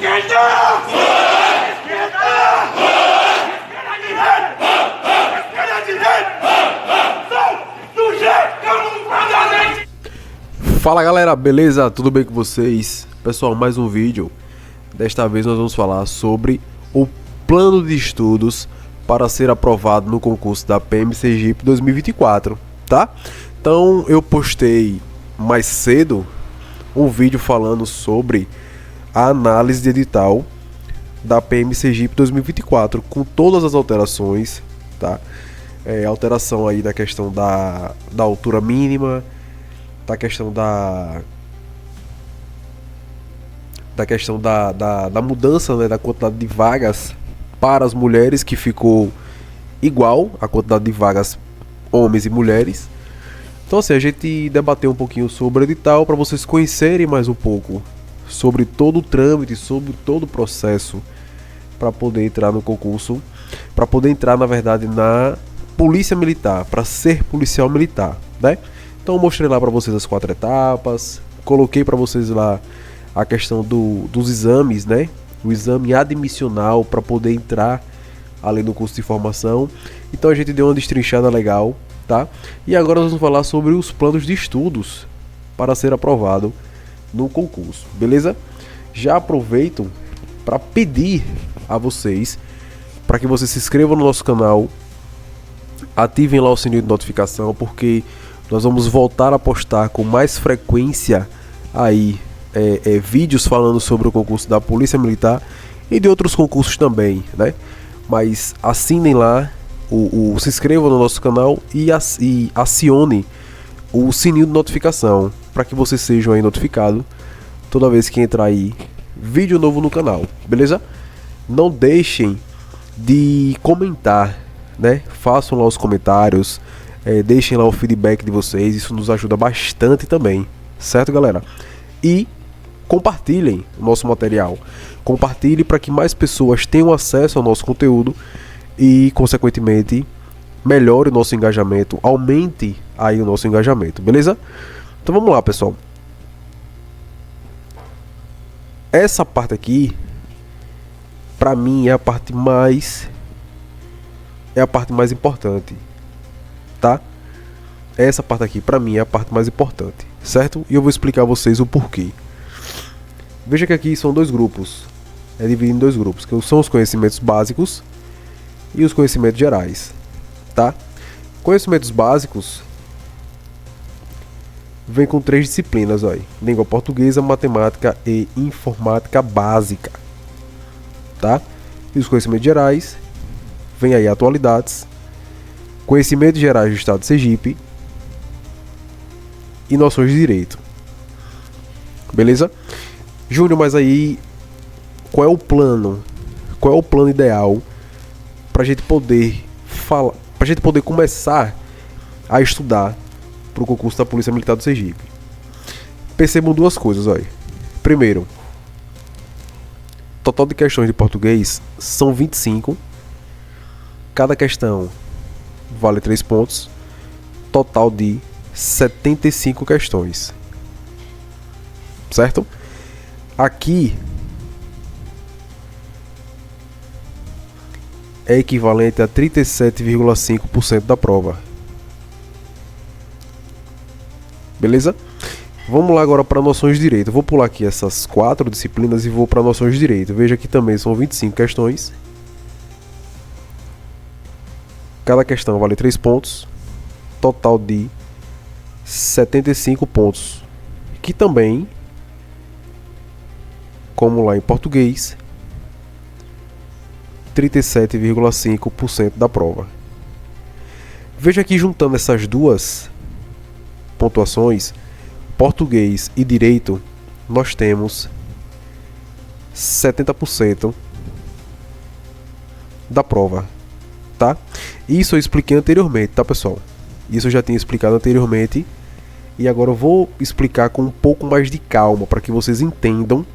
Esquerda! Esquerda! Esquerda, direita! Esquerda, direita! Sai do jeito que eu não guardarei! Fala galera, beleza? Tudo bem com vocês? Pessoal, mais um vídeo. Desta vez nós vamos falar sobre o plano de estudos para ser aprovado no concurso da PM Sergipe 2024, tá? Então eu postei mais cedo um vídeo falando sobre a análise de edital da PM Sergipe 2024 com todas as alterações, tá? Alteração aí da questão da altura mínima, da questão da mudança, né, da quantidade de vagas para as mulheres, que ficou igual a quantidade de vagas homens e mulheres. Então assim, a gente debateu um pouquinho sobre o edital para vocês conhecerem mais um pouco sobre todo o trâmite, sobre todo o processo para poder entrar no concurso, para poder entrar, na verdade, na Polícia Militar, para ser policial militar, né? Então eu mostrei lá para vocês as 4 etapas, coloquei para vocês lá a questão dos exames, né? O exame admissional para poder entrar ali no curso de formação. Então a gente deu uma destrinchada legal, tá? E agora nós vamos falar sobre os planos de estudos para ser aprovado no concurso, beleza? Já aproveito para pedir a vocês para que vocês se inscrevam no nosso canal, ativem lá o sininho de notificação, porque nós vamos voltar a postar com mais frequência aí vídeos falando sobre o concurso da Polícia Militar e de outros concursos também, né? Mas assinem lá, se inscrevam no nosso canal e acione o sininho de notificação para que vocês sejam aí notificados toda vez que entrar aí vídeo novo no canal, beleza? Não deixem de comentar, né? Façam lá os comentários, deixem lá o feedback de vocês, isso nos ajuda bastante também, certo, galera? E compartilhem o nosso material, compartilhe para que mais pessoas tenham acesso ao nosso conteúdo e, consequentemente, melhore o nosso engajamento, aumente aí o nosso engajamento, beleza? Então vamos lá, pessoal. Essa parte aqui, para mim, é a parte mais importante, tá? Essa parte aqui, para mim, é a parte mais importante, certo? E eu vou explicar a vocês o porquê. Veja que aqui são dois grupos, é dividido em dois grupos, que são os conhecimentos básicos e os conhecimentos gerais, tá? Conhecimentos básicos vem com 3 disciplinas, ó, língua portuguesa, matemática e informática básica, tá? E os conhecimentos gerais vem aí atualidades, conhecimentos gerais do estado de Sergipe e noções de direito, beleza? Júnior, mas aí qual é o plano? Qual é o plano ideal para a gente poder falar, para a gente poder começar a estudar para o concurso da Polícia Militar do Sergipe? Percebam duas coisas, olha. Primeiro, total de questões de português são 25. Cada questão vale 3 pontos. Total de 75 questões. Certo? Aqui é equivalente a 37,5% da prova. Beleza? Vamos lá agora para noções de direito. Eu vou pular aqui essas 4 disciplinas e vou para noções de direito. Veja que também são 25 questões. Cada questão vale 3 pontos. Total de 75 pontos. Que também, como lá em português, 37,5% da prova. Veja que juntando essas duas pontuações, português e direito, nós temos 70% da prova, tá? Isso eu expliquei anteriormente, tá, pessoal? Isso eu já tinha explicado anteriormente e agora eu vou explicar com um pouco mais de calma para que vocês entendam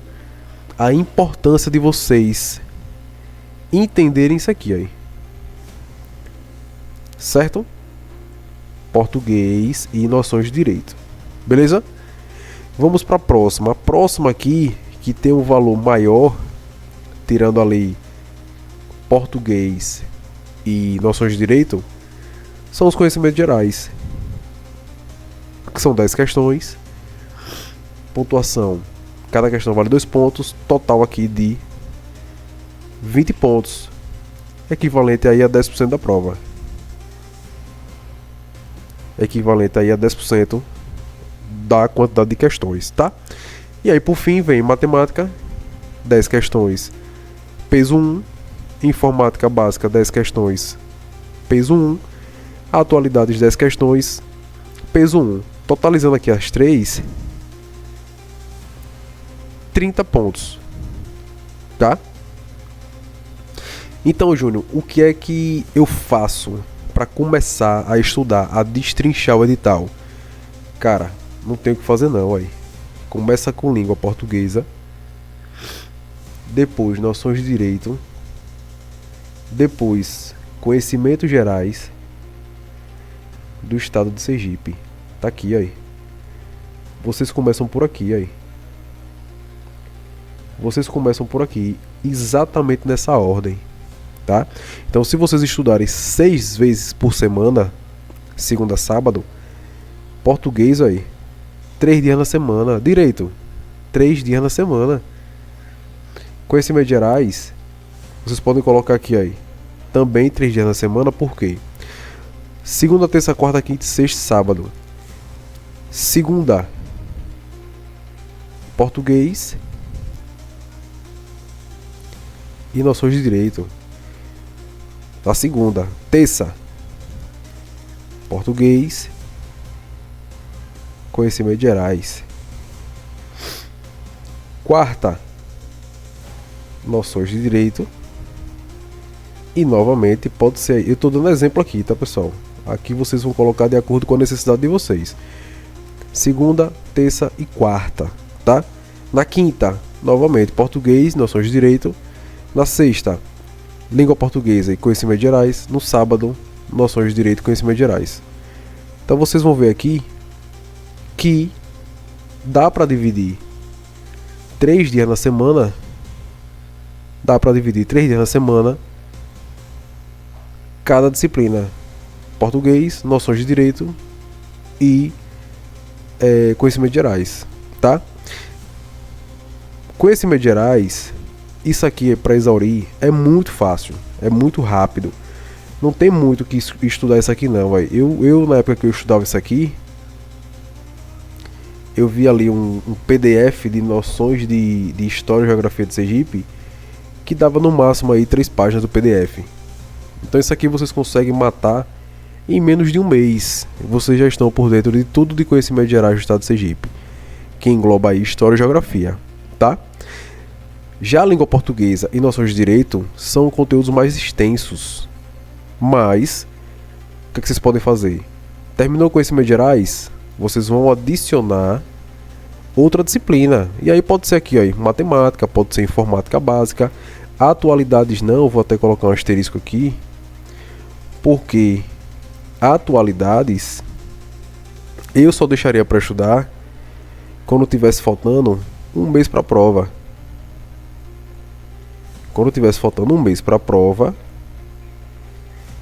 a importância de vocês entenderem isso aqui aí, certo? Português e noções de direito, beleza? Vamos para a próxima. A próxima aqui, que tem um valor maior, tirando ali português e noções de direito, são os conhecimentos gerais, que são 10 questões, pontuação, cada questão vale 2 pontos, total aqui de 20 pontos, equivalente aí a 10% da prova. Equivalente aí a 10% da quantidade de questões, tá? E aí por fim vem matemática, 10 questões, peso 1, informática básica, 10 questões, peso 1, atualidades, 10 questões, peso 1. Totalizando aqui as 3, 30 pontos, tá? Então, Júnior, o que é que eu faço para começar a estudar, a destrinchar o edital? Cara, não tem o que fazer não, aí. Começa com língua portuguesa, depois noções de direito, depois conhecimentos gerais do estado de Sergipe. Tá aqui, aí. Vocês começam por aqui, aí. Vocês começam por aqui, exatamente nessa ordem, tá? Então, se vocês estudarem 6 vezes por semana, segunda a sábado, português, aí, 3 dias na semana. Direito, 3 dias na semana. Conhecimentos gerais, vocês podem colocar aqui, aí, também 3 dias na semana. Por quê? Segunda, terça, quarta, quinta, sexta, sábado. Segunda, português e noções de direito. Na segunda. Terça, português, conhecimentos gerais. Quarta, noções de direito. E novamente pode ser, eu estou dando exemplo aqui, tá, pessoal? Aqui vocês vão colocar de acordo com a necessidade de vocês. Segunda, terça e quarta, tá? Na quinta, novamente, português, noções de direito. Na sexta, língua portuguesa e conhecimentos gerais. No sábado, noções de direito e conhecimentos gerais. Então vocês vão ver aqui que dá para dividir 3 dias na semana. Dá para dividir 3 dias na semana cada disciplina: português, noções de direito e conhecimentos gerais, tá? Conhecimentos gerais, isso aqui é para exaurir, é muito fácil, é muito rápido, não tem muito que estudar isso aqui não, véio. Eu na época que eu estudava isso aqui, eu vi ali um PDF de noções de história e geografia de Sergipe, que dava no máximo aí 3 páginas do PDF. Então isso aqui vocês conseguem matar em menos de um mês. Vocês já estão por dentro de tudo de conhecimento gerais do estado de Sergipe, que engloba aí história e geografia, tá? Já a língua portuguesa e noções de direito são conteúdos mais extensos. Mas, o que vocês podem fazer? Terminou conhecimentos gerais, vocês vão adicionar outra disciplina. E aí pode ser aqui, ó, matemática, pode ser informática básica. Atualidades não, vou até colocar um asterisco aqui, porque atualidades eu só deixaria para estudar quando tivesse faltando um mês para a prova. Quando tivesse faltando um mês para a prova,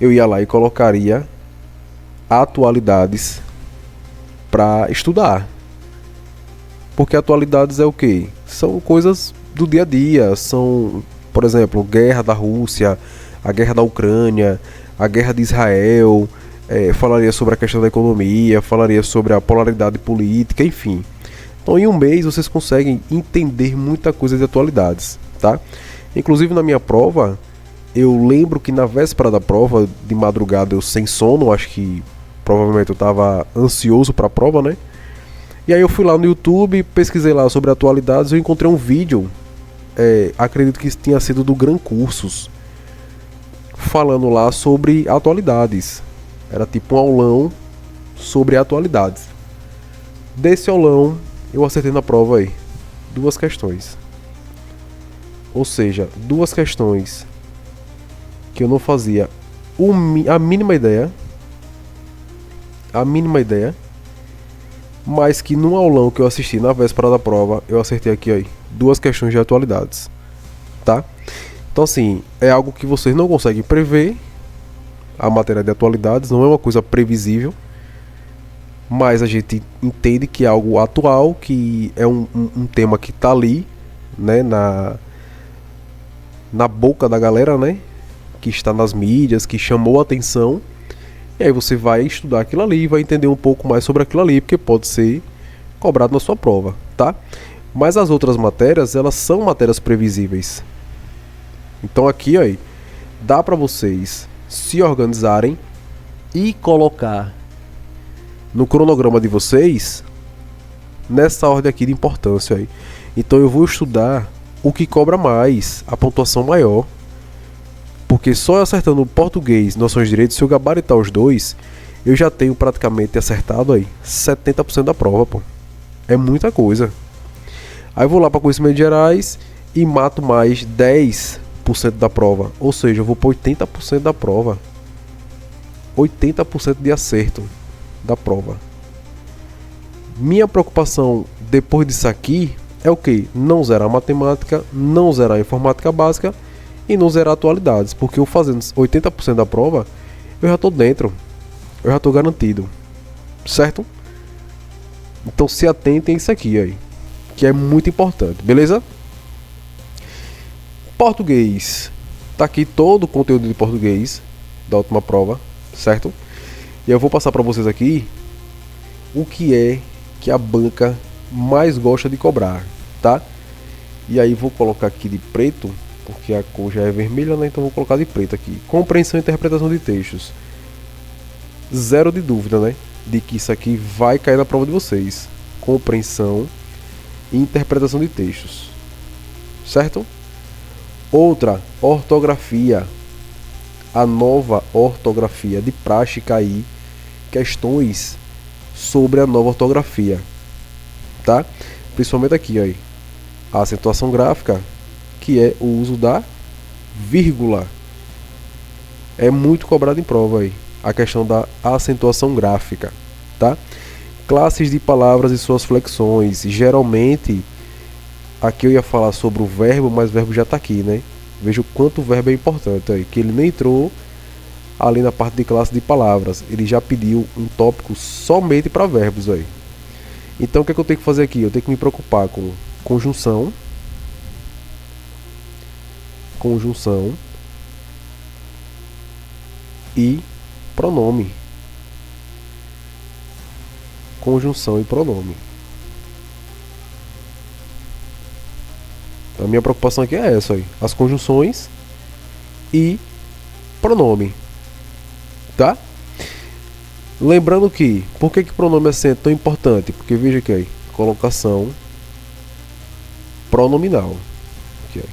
eu ia lá e colocaria atualidades para estudar. Porque atualidades é o quê? São coisas do dia a dia, são, por exemplo, guerra da Rússia, a guerra da Ucrânia, a guerra de Israel, falaria sobre a questão da economia, falaria sobre a polaridade política, enfim. Então em um mês vocês conseguem entender muita coisa de atualidades, tá? Inclusive na minha prova, eu lembro que na véspera da prova, de madrugada eu sem sono, acho que provavelmente eu estava ansioso para a prova, né? E aí eu fui lá no YouTube, pesquisei lá sobre atualidades, eu encontrei um vídeo, acredito que tinha sido do Gran Cursos, falando lá sobre atualidades. Era tipo um aulão sobre atualidades. Desse aulão eu acertei na prova aí 2 questões. Ou seja, 2 questões que eu não fazia a mínima ideia, mas que no aulão que eu assisti na véspera da prova, eu acertei aqui, ó, 2 questões de atualidades, tá? Então assim, é algo que vocês não conseguem prever. A matéria de atualidades não é uma coisa previsível, mas a gente entende que é algo atual, que é um tema que está ali, né, na boca da galera, né, que está nas mídias, que chamou a atenção. E aí você vai estudar aquilo ali e vai entender um pouco mais sobre aquilo ali, porque pode ser cobrado na sua prova, tá? Mas as outras matérias, elas são matérias previsíveis. Então aqui, aí, dá para vocês se organizarem e colocar no cronograma de vocês nessa ordem aqui de importância aí. Então eu vou estudar o que cobra mais, a pontuação maior, porque só acertando o português, noções de direito, se eu gabaritar os dois, eu já tenho praticamente acertado aí 70% da prova, pô. É muita coisa. Aí eu vou lá para conhecimentos gerais e mato mais 10% da prova, ou seja, eu vou para 80% da prova. 80% de acerto da prova. Minha preocupação depois disso aqui é o que? Não zerar a matemática, não zerar a informática básica e não zerar atualidades, porque eu fazendo 80% da prova, eu já estou dentro, eu já estou garantido, certo? Então se atentem a isso aqui aí, que é muito importante, beleza? Português, tá aqui todo o conteúdo de português da última prova, certo? E eu vou passar para vocês aqui o que é que a banca mais gosta de cobrar, tá? E aí vou colocar aqui de preto, porque a cor já é vermelha, né? Então vou colocar de preto aqui. Compreensão e interpretação de textos. Zero de dúvida, né? De que isso aqui vai cair na prova de vocês. Compreensão e interpretação de textos, certo? Outra, ortografia. A nova ortografia, de praxe cair questões sobre a nova ortografia, tá? Principalmente aqui, aí, a acentuação gráfica, que é o uso da vírgula. É muito cobrado em prova aí, a questão da acentuação gráfica, tá? Classes de palavras e suas flexões. Geralmente, aqui eu ia falar sobre o verbo, mas o verbo já está aqui, né? Veja o quanto o verbo é importante aí, que ele nem entrou ali na parte de classe de palavras. Ele já pediu um tópico somente para verbos aí. Então o que é que eu tenho que fazer aqui? Eu tenho que me preocupar com conjunção, e pronome. Conjunção e pronome. A minha preocupação aqui é essa aí, as conjunções e pronome, tá? Lembrando que, por que pronome é tão importante? Porque veja aqui, aí, colocação pronominal. Aqui, aí.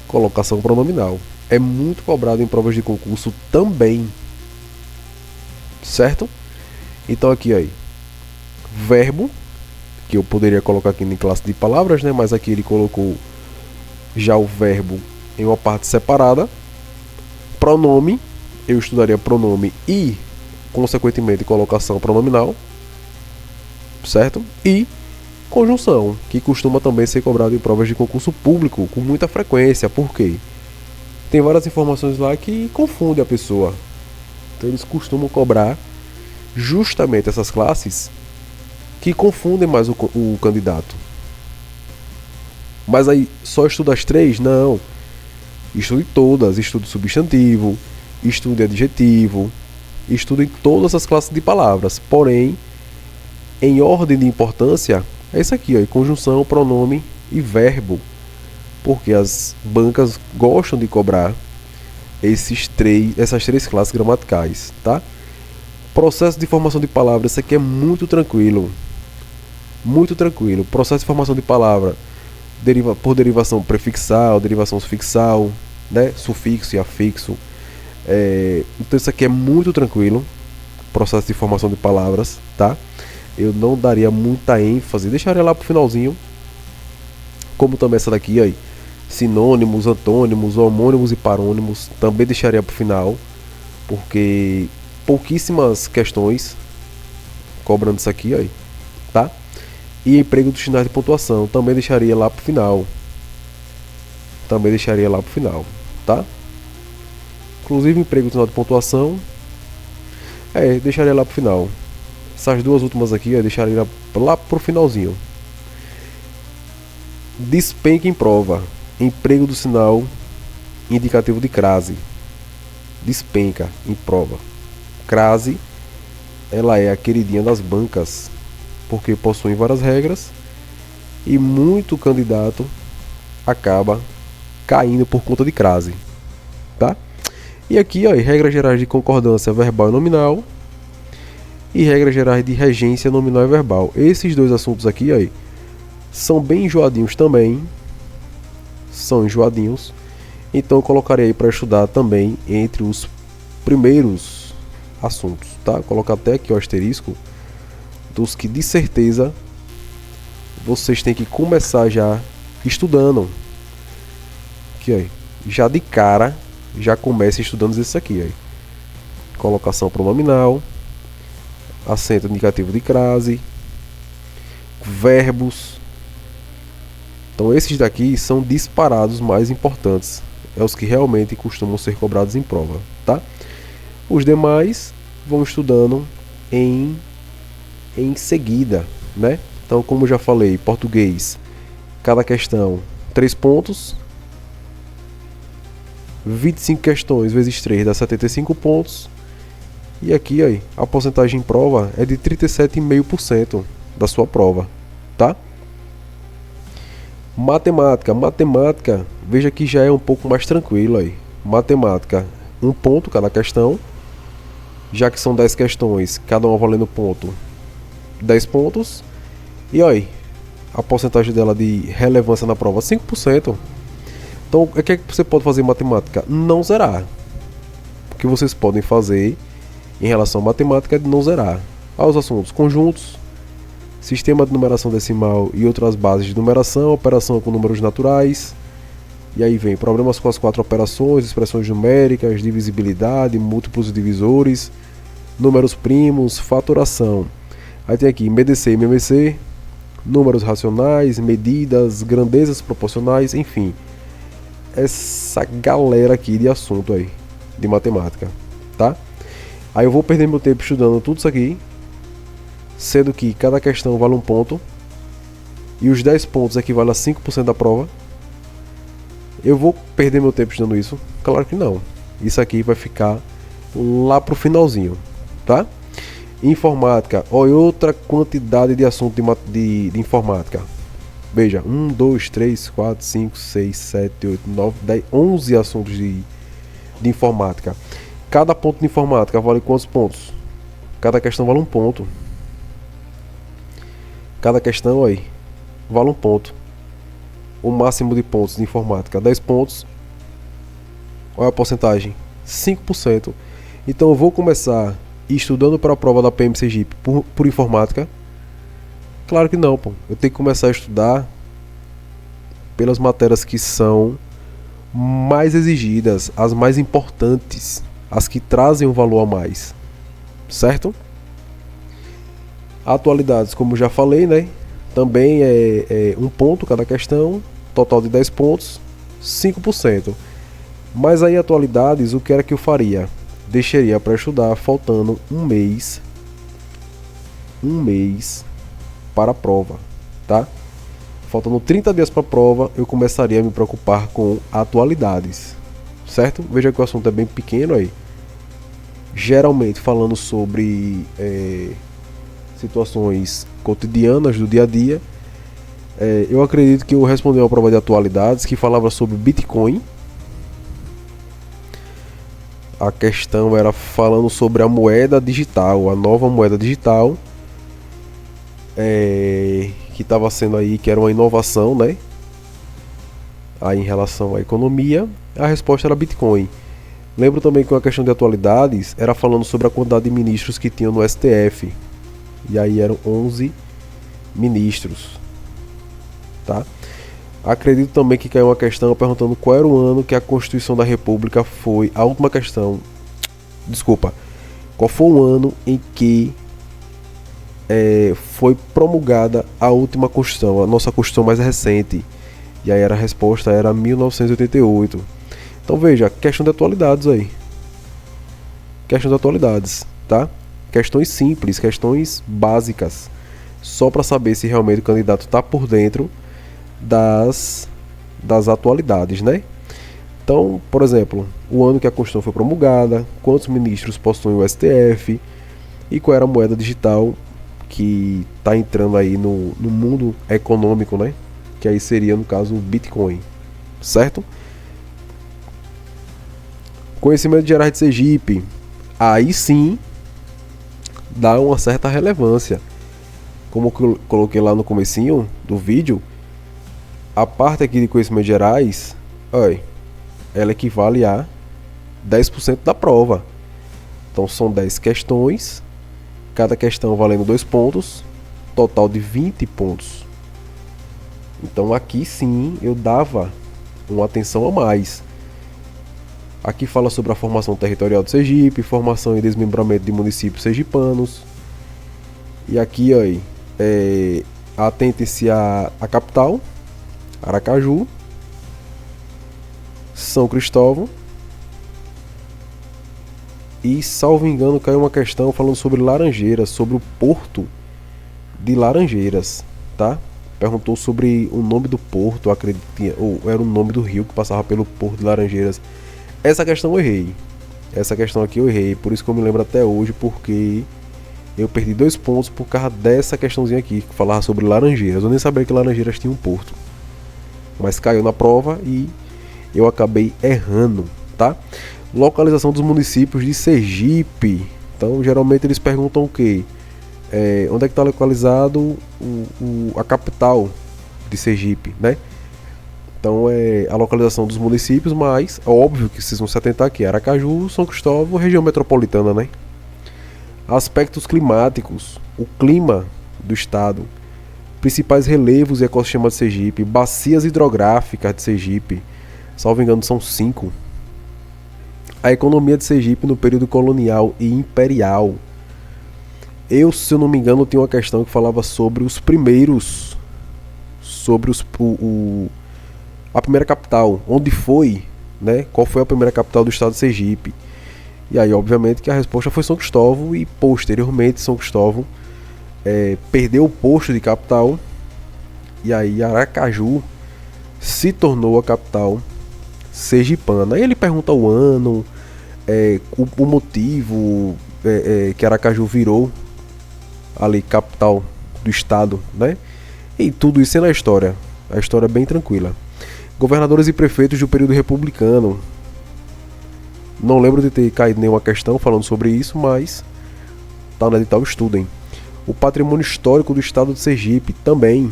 Colocação pronominal é muito cobrado em provas de concurso também, certo? Então aqui, aí, verbo, que eu poderia colocar aqui em classe de palavras, né? Mas aqui ele colocou já o verbo em uma parte separada. Pronome, eu estudaria pronome e, consequentemente, colocação pronominal, certo? E conjunção, que costuma também ser cobrado em provas de concurso público com muita frequência. Por quê? Tem várias informações lá que confundem a pessoa. Então eles costumam cobrar justamente essas classes que confundem mais o candidato. Mas aí, só estuda as três? Não. Estude todas. Estude substantivo, estude adjetivo, estude todas as classes de palavras. Porém, em ordem de importância, é isso aqui, ó, conjunção, pronome e verbo. Porque as bancas gostam de cobrar essas três classes gramaticais, tá? Processo de formação de palavras, isso aqui é muito tranquilo. Muito tranquilo. Processo de formação de palavra por derivação prefixal, derivação sufixal, né? Sufixo e afixo. Então isso aqui é muito tranquilo. Processo de formação de palavras, tá? Eu não daria muita ênfase, deixaria lá pro finalzinho. Como também essa daqui, aí, sinônimos, antônimos, homônimos e parônimos, também deixaria pro final, porque pouquíssimas questões cobrando isso aqui, aí, tá? E emprego dos sinais de pontuação também deixaria lá pro final, também deixaria lá pro final, tá? Inclusive emprego final de pontuação, deixaria lá pro final. Essas duas últimas aqui, deixaria lá pro finalzinho. Despenca em prova. Emprego do sinal indicativo de crase. Despenca em prova. Crase, ela é a queridinha das bancas, porque possui várias regras e muito candidato acaba caindo por conta de crase, tá? E aqui, ó, regras gerais de concordância verbal e nominal e regras gerais de regência nominal e verbal. Esses dois assuntos aqui, ó, são bem enjoadinhos também. São enjoadinhos. Então eu colocarei aí para estudar também entre os primeiros assuntos, tá? Vou colocar até aqui o asterisco dos que de certeza vocês têm que começar já estudando. Aqui, ó, já de cara, já comece estudando isso aqui, ó. Colocação pronominal, acento indicativo de crase, verbos. Então esses daqui são disparados mais importantes, é os que realmente costumam ser cobrados em prova, tá? Os demais vão estudando em seguida, né? Então, como eu já falei, português, cada questão 3 pontos, 25 questões vezes 3 dá 75 pontos. E aqui, aí, a porcentagem em prova é de 37,5% da sua prova, tá? Matemática, veja que já é um pouco mais tranquilo aí. Matemática, 1 ponto cada questão, já que são 10 questões, cada uma valendo ponto, 10 pontos. E aí, a porcentagem dela de relevância na prova, 5%. Então, o que é que você pode fazer em matemática? Não zerar. O que vocês podem fazer em relação à matemática é de não zerar. Aos assuntos conjuntos, sistema de numeração decimal e outras bases de numeração, operação com números naturais. E aí vem problemas com as 4 operações, expressões numéricas, divisibilidade, múltiplos e divisores, números primos, fatoração. Aí tem aqui MDC e MMC, números racionais, medidas, grandezas proporcionais, enfim. Essa galera aqui de assunto aí, de matemática, tá? Aí eu vou perder meu tempo estudando tudo isso aqui, sendo que cada questão vale 1 ponto e os 10 pontos equivalem a 5% da prova. Eu vou perder meu tempo estudando isso? Claro que não. Isso aqui vai ficar lá pro finalzinho, tá? Informática, olha outra quantidade de assunto de informática. Veja, 1, 2, 3, 4, 5, 6, 7, 8, 9, 10, 11 assuntos de informática. Cada ponto de informática vale quantos pontos? Cada questão vale 1 ponto. Cada questão aí vale 1 ponto. O máximo de pontos de informática, 10 pontos. Olha a porcentagem, 5%. Então eu vou começar estudando para a prova da PM Sergipe por informática? Claro que não, pô. Eu tenho que começar a estudar pelas matérias que são mais exigidas, as mais importantes, as que trazem um valor a mais, certo? Atualidades, como já falei, né? Também é 1 ponto cada questão, total de 10 pontos, 5%. Mas aí atualidades, o que era que eu faria? Deixaria para estudar faltando um mês para a prova, tá? Faltando 30 dias para a prova, eu começaria a me preocupar com atualidades, certo? Veja que o assunto é bem pequeno aí, geralmente falando sobre situações cotidianas do dia a dia. Eu acredito que eu respondi uma prova de atualidades que falava sobre Bitcoin. A questão era falando sobre a moeda digital, a nova moeda digital, que estava sendo aí, que era uma inovação, né? Aí em relação à economia, a resposta era Bitcoin. Lembro também que uma questão de atualidades era falando sobre a quantidade de ministros que tinham no STF. E aí eram 11 ministros, tá? Acredito também que caiu uma questão perguntando qual era o ano que a Constituição da República foi... A última questão... Desculpa. Qual foi o ano em que foi promulgada a última Constituição, a nossa Constituição mais recente? E aí a resposta era 1988. Então veja, questão de atualidades aí. Questão de atualidades, tá? Questões simples, questões básicas. Só para saber se realmente o candidato está por dentro das atualidades, né? Então, por exemplo, o ano que a Constituição foi promulgada, quantos ministros possuem o STF e qual era a moeda digital que está entrando aí no mundo econômico, né? Que aí seria, no caso, o Bitcoin, certo? Conhecimento geral de Sergipe, aí sim dá uma certa relevância. Como eu coloquei lá no comecinho do vídeo, a parte aqui de conhecimentos gerais, olha, ela equivale a 10% da prova. Então são 10 questões, cada questão valendo 2 pontos, total de 20 pontos. Então aqui sim eu dava uma atenção a mais. Aqui fala sobre a formação territorial do Sergipe, formação e desmembramento de municípios sergipanos. E aqui, ó, atente-se à capital, Aracaju, São Cristóvão. E, salvo engano, caiu uma questão falando sobre Laranjeiras, sobre o porto de Laranjeiras, tá? Perguntou sobre o nome do porto, acredito, ou era o nome do rio que passava pelo porto de Laranjeiras. Essa questão eu errei. Essa questão aqui eu errei, por isso que eu me lembro até hoje, porque eu perdi 2 pontos por causa dessa questãozinha aqui, que falava sobre Laranjeiras. Eu nem sabia que Laranjeiras tinha um porto. Mas caiu na prova e eu acabei errando, tá? Localização dos municípios de Sergipe. Então, geralmente eles perguntam o quê? Onde é que está localizado a capital de Sergipe, né? Então, é a localização dos municípios, mas é óbvio que vocês vão se atentar aqui. Aracaju, São Cristóvão, região metropolitana, né? Aspectos climáticos. O clima do estado. Principais relevos e ecossistemas de Sergipe. Bacias hidrográficas de Sergipe. Salvo engano, são 5. A economia de Sergipe no período colonial e imperial. Se eu não me engano, tinha uma questão que falava sobre os primeiros, sobre a primeira capital, onde foi, né? Qual foi a primeira capital do estado de Sergipe? E aí, obviamente, que a resposta foi São Cristóvão e posteriormente São Cristóvão perdeu o posto de capital e aí Aracaju se tornou a capital sergipana. Aí ele pergunta o ano, o motivo que Aracaju virou ali capital do estado, né? E tudo isso é na história. A história é bem tranquila. Governadores e prefeitos do período republicano. Não lembro de ter caído nenhuma questão falando sobre isso, mas tá no edital, estudem. O patrimônio histórico do estado de Sergipe também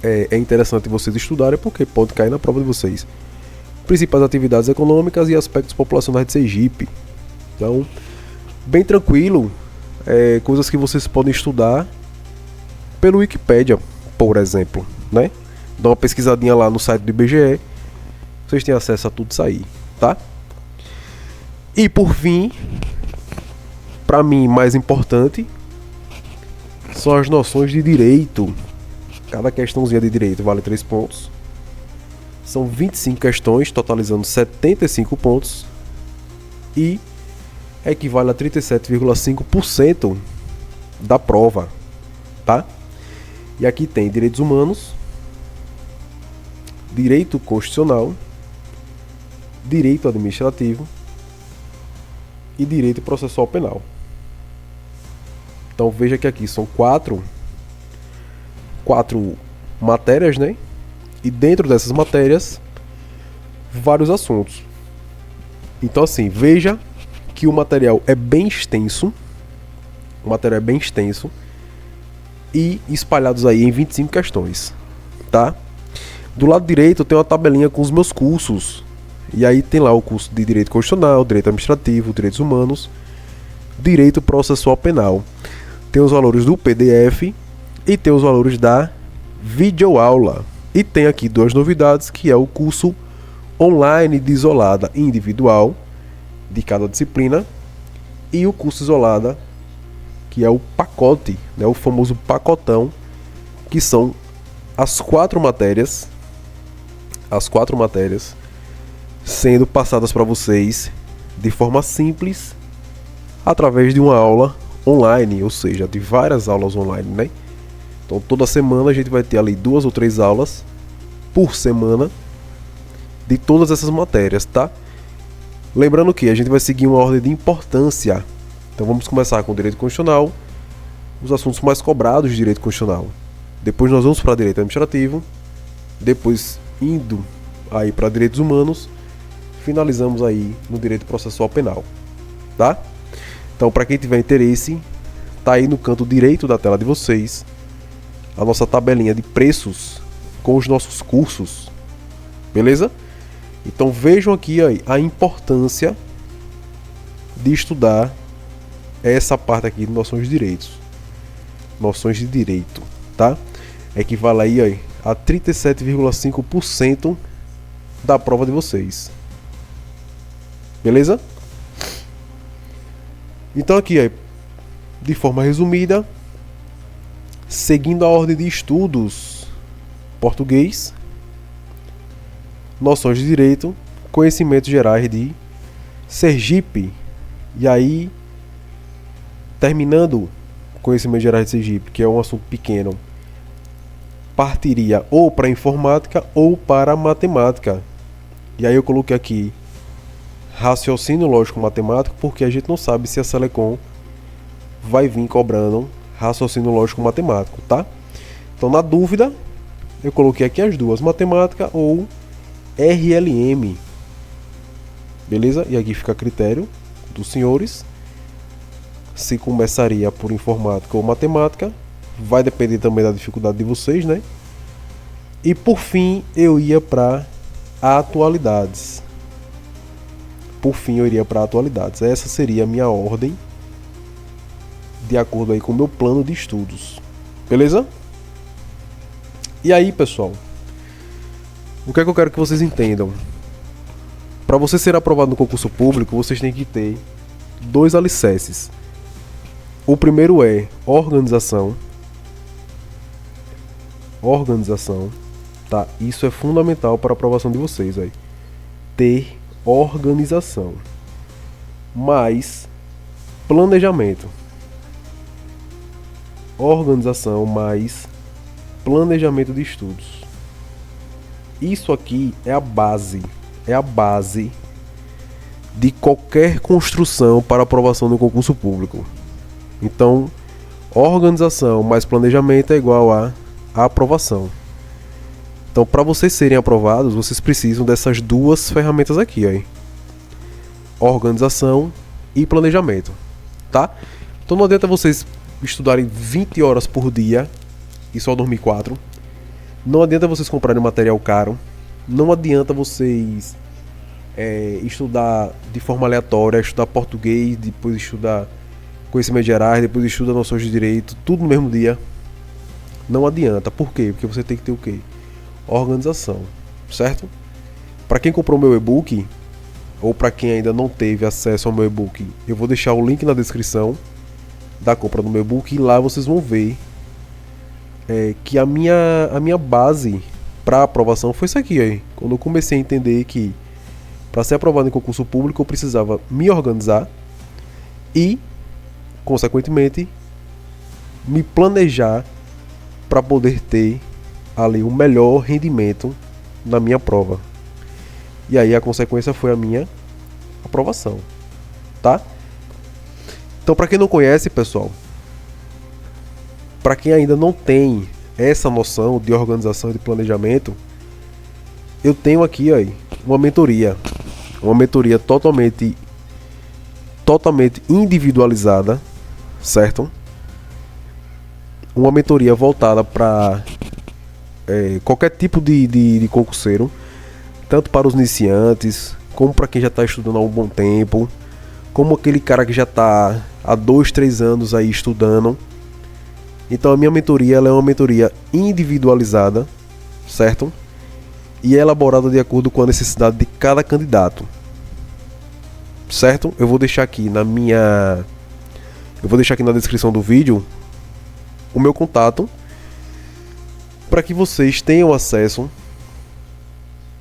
é interessante vocês estudarem, porque pode cair na prova de vocês. Principais atividades econômicas e aspectos populacionais de Sergipe. Então, bem tranquilo, coisas que vocês podem estudar pelo Wikipedia, por exemplo, né? Dá uma pesquisadinha lá no site do IBGE, vocês têm acesso a tudo isso aí, tá? E por fim, para mim mais importante, são as noções de direito. Cada questãozinha de direito vale 3 pontos. São 25 questões, totalizando 75 pontos. E equivale a 37,5% da prova, tá? E aqui tem direitos humanos, direito constitucional, direito administrativo e direito processual penal. Então veja que aqui são quatro matérias, né? E dentro dessas matérias, vários assuntos. Então assim, veja que o material é bem extenso. O material é bem extenso. E espalhados aí em 25 questões, tá? Do lado direito tem uma tabelinha com os meus cursos. E aí tem lá o curso de Direito Constitucional, Direito Administrativo, Direitos Humanos, Direito Processual Penal. Tem os valores do PDF e tem os valores da videoaula. E tem aqui 2 novidades, que é o curso online de isolada individual de cada disciplina e o curso isolada, que é o pacote, né, o famoso pacotão, que são as 4 matérias as 4 matérias sendo passadas para vocês de forma simples através de uma aula online, ou seja, de várias aulas online, né? Então toda semana a gente vai ter ali 2 ou 3 aulas por semana de todas essas matérias, tá? Lembrando que a gente vai seguir uma ordem de importância. Então vamos começar com direito constitucional, os assuntos mais cobrados de direito constitucional. Depois nós vamos para direito administrativo, depois indo aí para direitos humanos, finalizamos aí no direito processual penal, tá? Então para quem tiver interesse, tá aí no canto direito da tela de vocês a nossa tabelinha de preços com os nossos cursos, beleza? Então vejam aqui aí a importância de estudar essa parte aqui de noções de direitos. Noções de direito, tá? Equivale aí a 37,5% da prova de vocês. Beleza? Então aqui aí, de forma resumida, seguindo a ordem de estudos: português, noções de direito, conhecimentos gerais de Sergipe. E aí, terminando conhecimentos gerais de Sergipe, que é um assunto pequeno, partiria ou para informática ou para matemática. E aí eu coloquei aqui raciocínio lógico matemático, porque a gente não sabe se a Selecom vai vir cobrando raciocínio lógico matemático, tá? Então, na dúvida, eu coloquei aqui as duas, matemática ou RLM, beleza? E aqui fica a critério dos senhores se começaria por informática ou matemática, vai depender também da dificuldade de vocês, né? E por fim eu ia para atualidades. Essa seria a minha ordem de acordo aí com o meu plano de estudos, beleza? E aí, pessoal, o que é que eu quero que vocês entendam? Para você ser aprovado no concurso público, vocês têm que ter 2 alicerces. O primeiro é organização, tá? Isso é fundamental para a aprovação de vocês aí. Ter organização mais planejamento. Organização mais planejamento de estudos. Isso aqui é a base de qualquer construção para aprovação no concurso público. Então, organização mais planejamento é igual a aprovação. Então, para vocês serem aprovados, vocês precisam dessas 2 ferramentas aqui, aí. Organização e planejamento, tá? Então não adianta vocês estudarem 20 horas por dia e só dormir 4. Não adianta vocês comprarem material caro. Não adianta vocês estudar de forma aleatória, estudar português, depois estudar conhecimentos gerais, depois estudar noções de direito, tudo no mesmo dia. Não adianta. Por quê? Porque você tem que ter o quê? Organização, certo? Para quem comprou meu e-book, ou para quem ainda não teve acesso ao meu e-book, eu vou deixar o link na descrição da compra do meu e-book, e lá vocês vão ver que a minha base para aprovação foi isso aqui aí. Quando eu comecei a entender que para ser aprovado em concurso público eu precisava me organizar e, consequentemente, me planejar para poder ter ali o melhor rendimento na minha prova. E aí a consequência foi a minha aprovação, tá? Então, para quem não conhece, pessoal, para quem ainda não tem essa noção de organização e de planejamento, eu tenho aqui aí uma mentoria totalmente individualizada, certo? Uma mentoria voltada para qualquer tipo de concurseiro, tanto para os iniciantes, como para quem já está estudando há um bom tempo, como aquele cara que já está há 2, 3 anos aí estudando. Então a minha mentoria, ela é uma mentoria individualizada, certo? E é elaborada de acordo com a necessidade de cada candidato, certo? Eu vou deixar aqui na descrição do vídeo o meu contato, para que vocês tenham acesso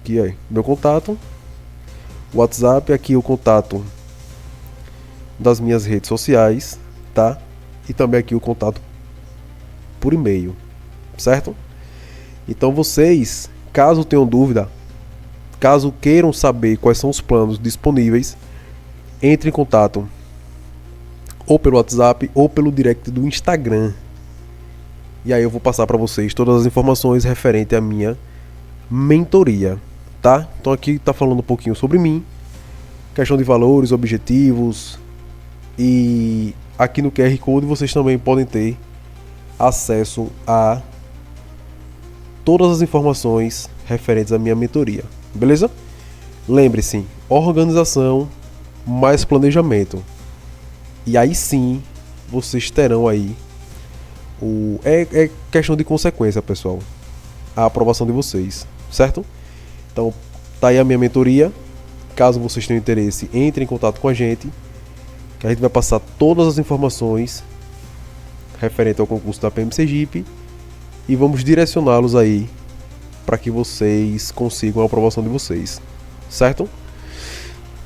aqui é meu contato, WhatsApp, aqui o contato das minhas redes sociais, tá? E também aqui o contato por e-mail, certo? Então vocês, caso tenham dúvida, caso queiram saber quais são os planos disponíveis, entre em contato ou pelo WhatsApp ou pelo direct do Instagram. E aí eu vou passar para vocês todas as informações referente à minha mentoria, tá? Então aqui tá falando um pouquinho sobre mim, questão de valores, objetivos, e aqui no QR Code vocês também podem ter acesso a todas as informações referentes à minha mentoria, beleza? Lembre-se, organização mais planejamento, e aí sim vocês terão aí é questão de consequência, pessoal, a aprovação de vocês, certo? Então tá aí a minha mentoria. Caso vocês tenham interesse, entre em contato com a gente, que a gente vai passar todas as informações referente ao concurso da PM Sergipe e vamos direcioná-los aí para que vocês consigam a aprovação de vocês, certo?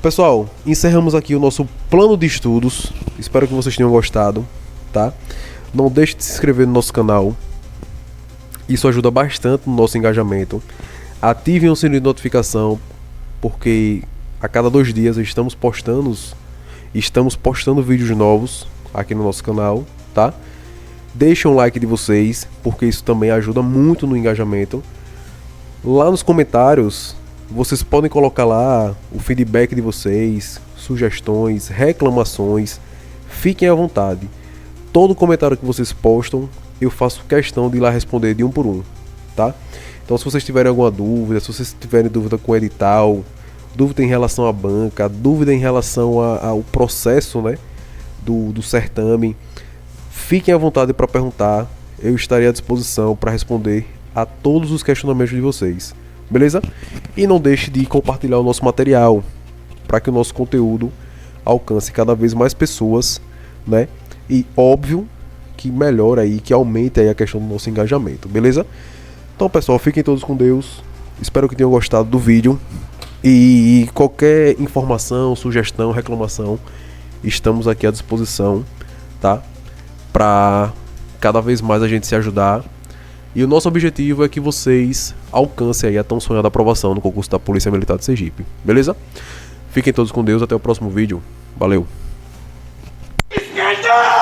Pessoal, encerramos aqui o nosso plano de estudos. Espero que vocês tenham gostado, tá? Não deixe de se inscrever no nosso canal. Isso ajuda bastante no nosso engajamento. Ativem o sininho de notificação, porque a cada 2 dias estamos postando vídeos novos aqui no nosso canal, tá? Deixem um like de vocês, porque isso também ajuda muito no engajamento. Lá nos comentários, vocês podem colocar lá o feedback de vocês, sugestões, reclamações. Fiquem à vontade. Todo comentário que vocês postam, eu faço questão de ir lá responder de um por um, tá? Então se vocês tiverem alguma dúvida, se vocês tiverem dúvida com o edital, dúvida em relação à banca, dúvida em relação ao processo, né, do certame, fiquem à vontade para perguntar. Eu estarei à disposição para responder a todos os questionamentos de vocês, beleza? E não deixe de compartilhar o nosso material para que o nosso conteúdo alcance cada vez mais pessoas, né? E óbvio que melhora aí, que aumente aí a questão do nosso engajamento, beleza? Então pessoal, fiquem todos com Deus. Espero que tenham gostado do vídeo. E qualquer informação, sugestão, reclamação, estamos aqui à disposição, tá? Para cada vez mais a gente se ajudar. E o nosso objetivo é que vocês alcancem aí a tão sonhada aprovação no concurso da Polícia Militar de Sergipe, beleza? Fiquem todos com Deus, até o próximo vídeo. Valeu! Esquerda!